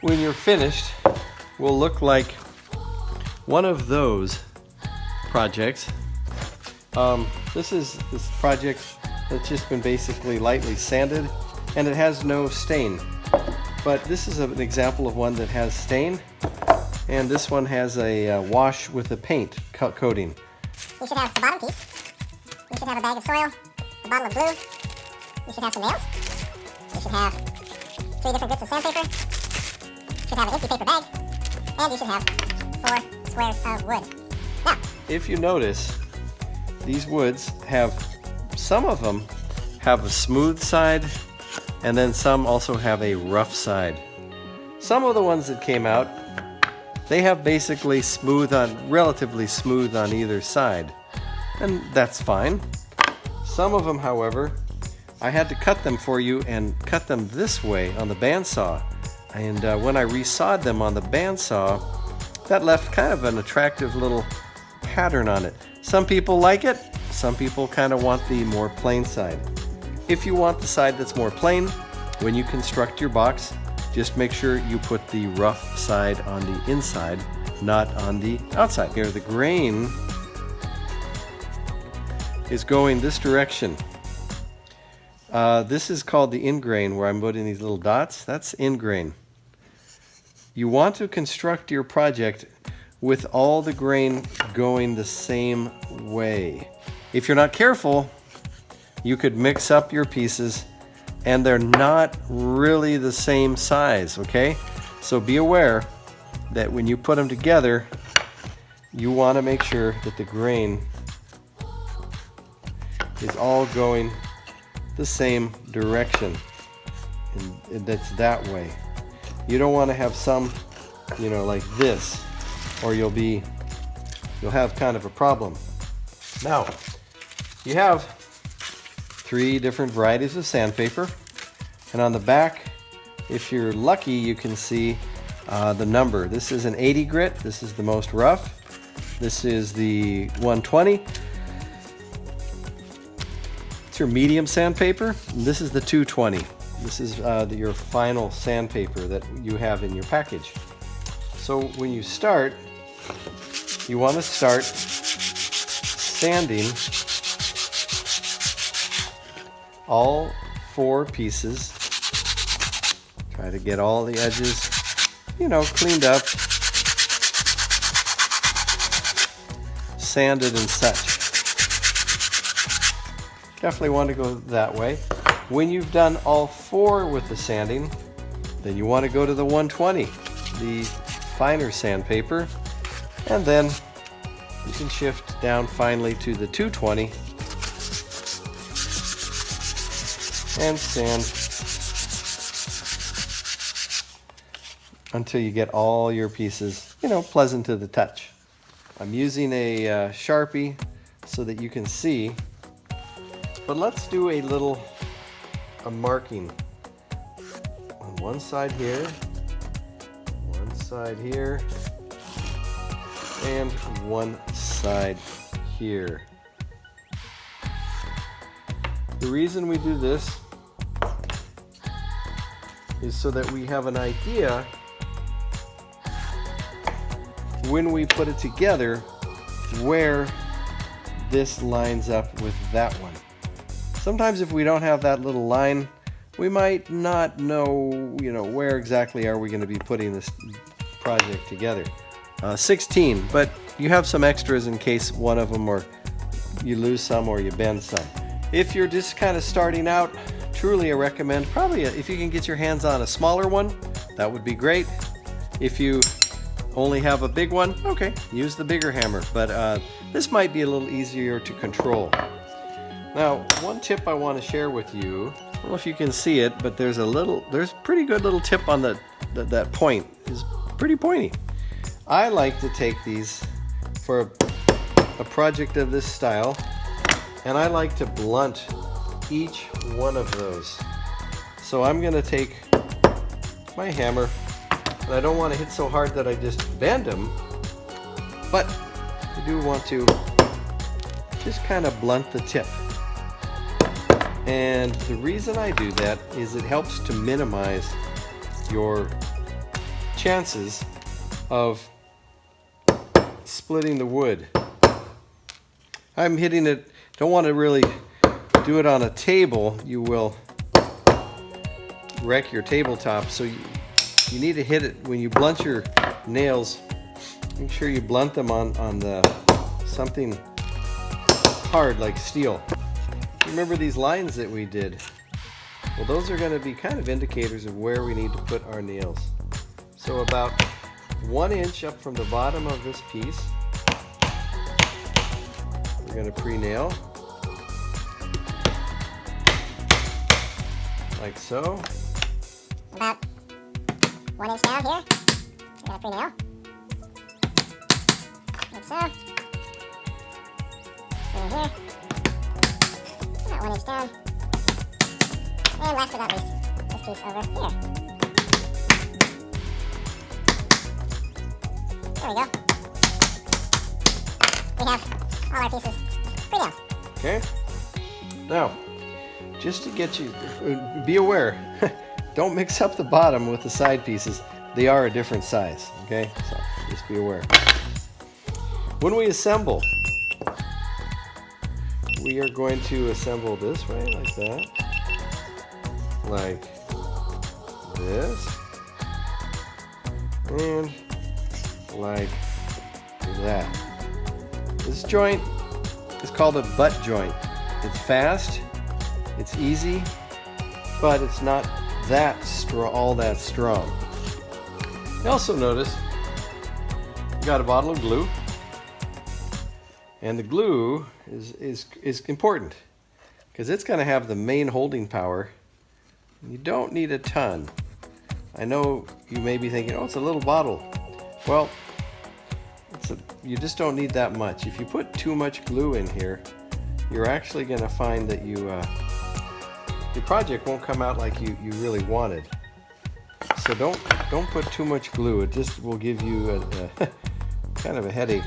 when you're finished, will look like one of those projects. This is this project that's just been basically lightly sanded, and it has no stain. But this is an example of one that has stain, and this one has a wash with a paint coating. You should have the bottom piece. You should have a bag of soil, a bottle of glue. You should have some nails. You should have 3 different bits of sandpaper. You should have an empty paper bag. And you should have 4 squares of wood. Now, if you notice, these woods have, some of them have a smooth side, and then some also have a rough side. Some of the ones that came out, they have basically relatively smooth on either side, and that's fine. Some of them, however, I had to cut them for you and cut them this way on the bandsaw. And when I resawed them on the bandsaw, that left kind of an attractive little pattern on it. Some people like it, some people kind of want the more plain side. If you want the side that's more plain, when you construct your box, just make sure you put the rough side on the inside, not on the outside. Here, the grain is going this direction. This is called the in grain, where I'm putting these little dots. That's in grain. You want to construct your project with all the grain going the same way. If you're not careful, you could mix up your pieces and they're not really the same size, okay? So be aware that when you put them together, you want to make sure that the grain is all going the same direction, and that's that way. You don't want to have some, like this, or you'll have kind of a problem. Now, you have 3 different varieties of sandpaper, and on the back, if you're lucky, you can see the number. This is an 80 grit. This is the most rough. This is the 120. It's your medium sandpaper. And this is the 220. This is your final sandpaper that you have in your package. So when you start, you want to start sanding all 4 pieces. Try to get all the edges, cleaned up, sanded and such. Definitely want to go that way. When you've done all 4 with the sanding, then you want to go to the 120, the finer sandpaper, and then you can shift down finally to the 220 and sand until you get all your pieces, pleasant to the touch. I'm using a Sharpie so that you can see, but let's do a marking on one side here, and one side here. The reason we do this is so that we have an idea when we put it together where this lines up with that one. Sometimes if we don't have that little line, we might not know, where exactly are we going to be putting this project together. 16, but you have some extras in case one of them, or you lose some or you bend some. If you're just kind of starting out, truly I recommend probably if you can get your hands on a smaller one, that would be great. If you only have a big one, okay, use the bigger hammer, but this might be a little easier to control. Now, one tip I want to share with you, I don't know if you can see it, but there's pretty good little tip on that point. It's pretty pointy. I like to take these for a project of this style, and I like to blunt each one of those. So I'm going to take my hammer, and I don't want to hit so hard that I just bend them, but I do want to just kind of blunt the tip. And the reason I do that is it helps to minimize your chances of splitting the wood. I'm hitting it, don't want to really do it on a table, you will wreck your tabletop, so you need to hit it when you blunt your nails. Make sure you blunt them on something hard like steel. Remember these lines that we did? Well, those are going to be kind of indicators of where we need to put our nails. So about 1 inch up from the bottom of this piece, we're going to pre-nail like so. About 1 inch down here, we're going to pre-nail like so. In here, about 1 inch down. And last but not least, this piece over here. There we go. We have all our pieces pre-nailed. Okay. Now, just to get you, be aware, don't mix up the bottom with the side pieces. They are a different size, okay? So just be aware. When we assemble, we are going to assemble this way, like that. Like this. And like that. This joint is called a butt joint. It's fast, it's easy, but it's not all that strong. You also notice we got a bottle of glue, and the glue is important because it's going to have the main holding power. You don't need a ton. I know you may be thinking, oh, it's a little bottle. Well, you just don't need that much. If you put too much glue in here, you're actually going to find that your project won't come out like you really wanted. So don't put too much glue. It just will give you a kind of a headache.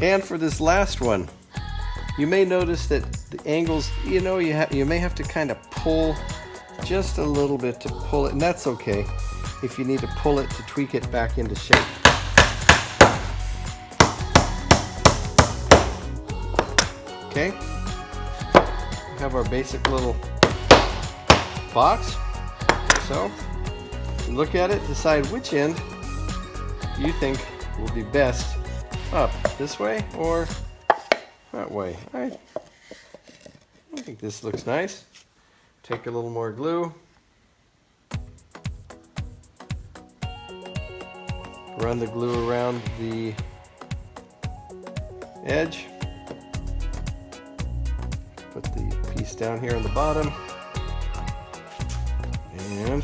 And for this last one, you may notice that the angles, you may have to kind of pull just a little bit to pull it, and that's okay if you need to pull it to tweak it back into shape. Okay, we have our basic little box. So, look at it, decide which end you think will be best up, this way or that way. I think this looks nice. Take a little more glue. Run the glue around the edge. Put the piece down here on the bottom. And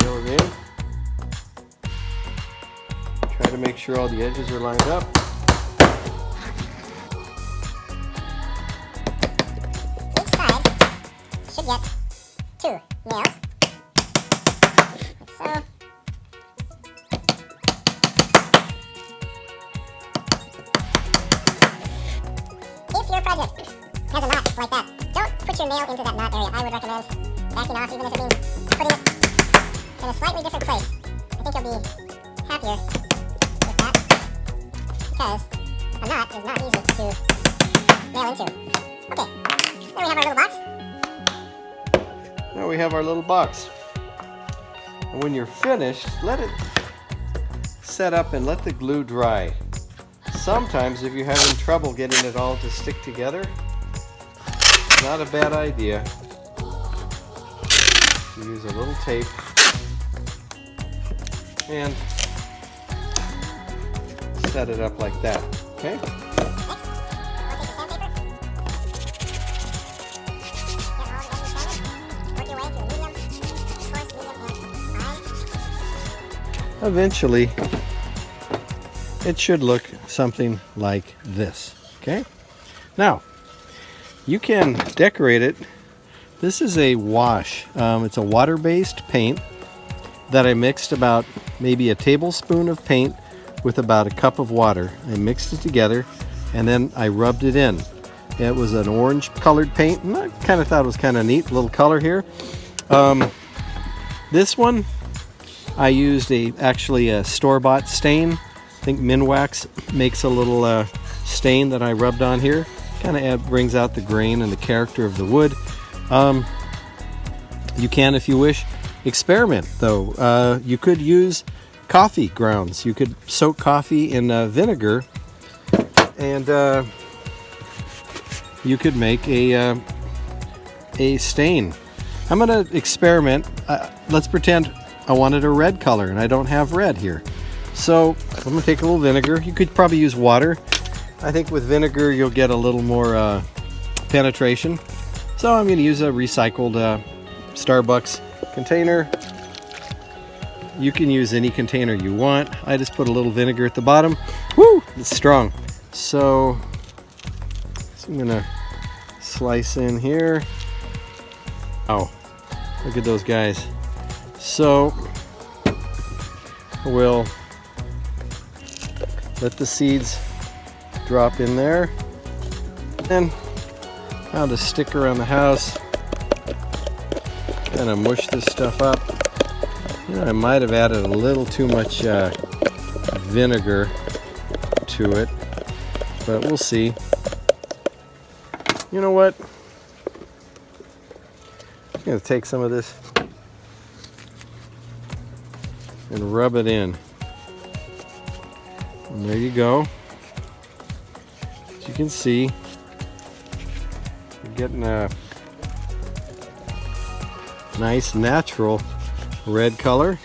nail it in. Try to make sure all the edges are lined up. Each side should get 2 nails, like so. If your project has a knot like that, don't put your nail into that knot area. I would recommend backing off, even if it means putting it in a slightly different place. I think you'll be happier with that, because a knot is not easy to nail into. Okay, then we have our little box. Now we have our little box. And when you're finished, let it set up and let the glue dry. sometimes if you're having trouble getting it all to stick together, not a bad idea to use a little tape and set it up like that. Okay? Eventually, it should look something like this. Okay? Now, you can decorate it. This is a wash. It's a water-based paint that I mixed about maybe a tablespoon of paint with about a cup of water. I mixed it together and then I rubbed it in. It was an orange colored paint and I kind of thought it was kind of neat, little color here. This one I used actually a store-bought stain. I think Minwax makes a little stain that I rubbed on here. Kind of brings out the grain and the character of the wood. You can, if you wish, experiment though. You could use coffee grounds. You could soak coffee in vinegar and you could make a stain. I'm gonna experiment. Let's pretend I wanted a red color and I don't have red here. So I'm gonna take a little vinegar. You could probably use water. I think with vinegar you'll get a little more penetration. So I'm gonna use a recycled Starbucks container. You can use any container you want. I just put a little vinegar at the bottom. Woo! It's strong. So I'm gonna slice in here. Oh, look at those guys. So we'll let the seeds drop in there. And I'll just stick around the house. Kind of mush this stuff up. You know, I might have added a little too much vinegar to it, but we'll see. You know what? I'm going to take some of this and rub it in. And there you go. As you can see, you're getting a nice natural red color.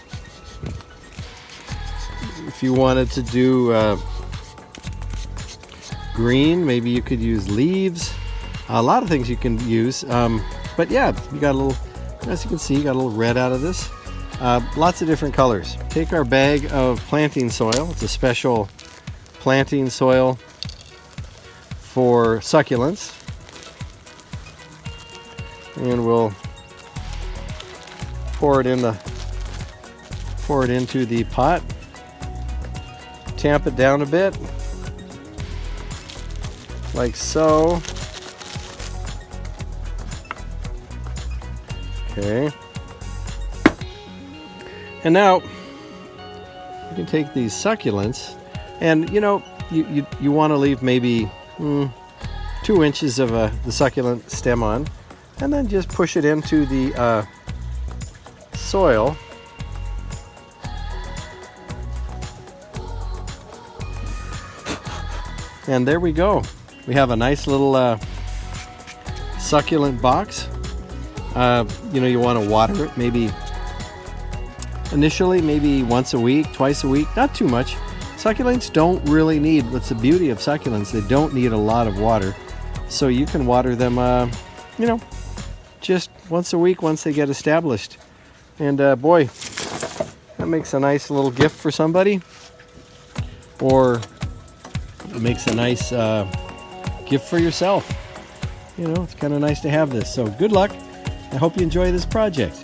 If you wanted to do green, maybe you could use leaves. A lot of things you can use, but yeah, you got a little, as you can see, you got a little red out of this. Lots of different colors. Take our bag of planting soil. It's a special planting soil for succulents, and we'll pour it into the pot. Tamp it down a bit, like so. Okay. And now you can take these succulents, and you know you want to leave maybe 2 inches of the succulent stem on, and then just push it into the soil. And there we go. We have a nice little succulent box. You know, you want to water it maybe initially, maybe once a week, twice a week, not too much. Succulents don't really need, what's the beauty of succulents, they don't need a lot of water. So you can water them, you know, just once a week once they get established. And boy, that makes a nice little gift for somebody. Or it makes a nice gift for yourself. You know, it's kind of nice to have this. So good luck. I hope you enjoy this project.